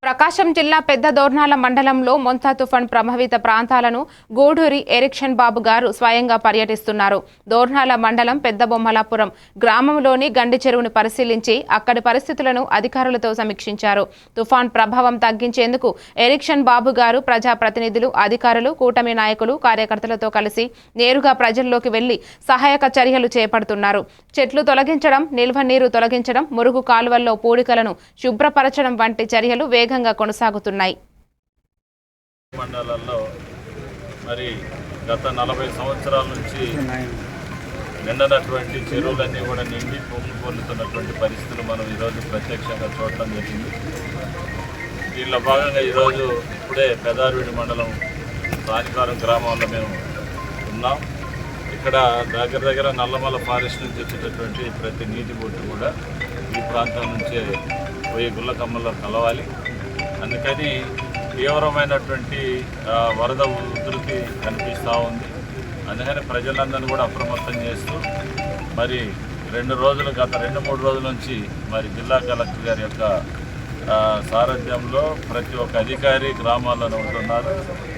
ప్రకాశం జిల్లా పెద్ద దోర్నాల మండలంలో మొంతా తుఫాన్ ప్రభావిత ప్రాంతాలను గూడూరి ఎరిక్షన్ బాబు గారు స్వయంగా పర్యటిస్తున్నారు. దోర్నాల మండలం పెద్ద బొమ్మలాపురం గ్రామంలోని గండి చెరువును పరిశీలించి అక్కడి పరిస్థితులను అధికారులతో సమీక్షించారు. తుఫాన్ ప్రభావం తగ్గించేందుకు ఎరిక్షన్ బాబు గారు ప్రజాప్రతినిధులు, అధికారులు, కూటమి నాయకులు, కార్యకర్తలతో కలిసి నేరుగా ప్రజల్లోకి వెళ్లి సహాయక చర్యలు చేపడుతున్నారు. చెట్లు తొలగించడం, నిల్వ నీరు తొలగించడం, మురుగు కాలువల్లో పూడికలను శుభ్రపరచడం వంటి చర్యలు వేగంగా కొనసాగుతున్నాయి. మండలాల్లో మరి గత 40 సంవత్సరాల నుంచి నిండనటువంటి చెరువులన్నీ కూడా నిండి పొందుతున్నటువంటి పరిస్థితులు మనం ఈరోజు ప్రత్యక్షంగా చూడటం జరిగింది. దీనిలో భాగంగా ఈరోజు ఇప్పుడే పెదార్వీడి మండలం సానికారం గ్రామంలో మేము ఉన్నాం. ఇక్కడ దగ్గర నల్లమల ఫారెస్ట్ నుంచి వచ్చేటటువంటి ప్రతి నీటి బొట్టు కూడా ఈ ప్రాంతం నుంచే పోయి గుల్లకమ్మలో కలవాలి. అందుకని తీవ్రమైనటువంటి వరద ఉధృతి కనిపిస్తూ ఉంది. అందుకని ప్రజలందరినీ కూడా అప్రమత్తం చేస్తూ మరి గత 2-3 రోజుల నుంచి మరి జిల్లా కలెక్టర్ గారి యొక్క సారథ్యంలో ప్రతి ఒక్క అధికారి గ్రామాల్లో ఉంటున్నారు.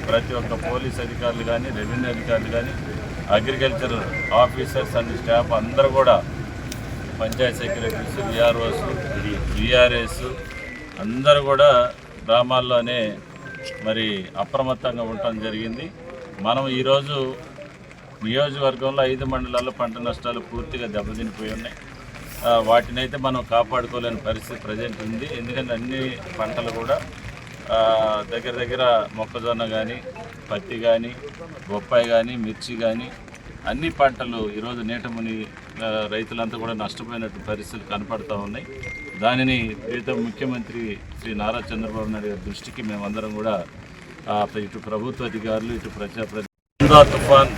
ప్రతి ఒక్క పోలీస్ అధికారులు కానీ, రెవెన్యూ అధికారులు కానీ, అగ్రికల్చర్ ఆఫీసర్స్ అండ్ స్టాఫ్ అందరూ కూడా, పంచాయత్ సెక్రటరీస్, విఆర్ఓస్, విఆర్ఎస్ అందరూ కూడా గ్రామాల్లోనే మరి అప్రమత్తంగా ఉండటం జరిగింది. మనం ఈరోజు నియోజకవర్గంలో 5 మండలాల్లో పంట నష్టాలు పూర్తిగా దెబ్బతినిపోయి ఉన్నాయి. వాటినైతే మనం కాపాడుకోలేని పరిస్థితి ప్రజెంట్ ఉంది. ఎందుకంటే అన్ని పంటలు కూడా దగ్గర మొక్కజొన్న కానీ, పత్తి కానీ, బొప్పాయి కానీ, మిర్చి కానీ అన్ని పంటలు ఈరోజు నీటముని రైతులంతా కూడా నష్టపోయినట్టు పరిస్థితులు కనపడుతూ ఉన్నాయి. దానిని ప్రీతం ముఖ్యమంత్రి శ్రీ నారా చంద్రబాబు నాయుడు గారి దృష్టికి మేమందరం కూడా ఇటు ప్రభుత్వ అధికారులు, ఇటు తుఫాన్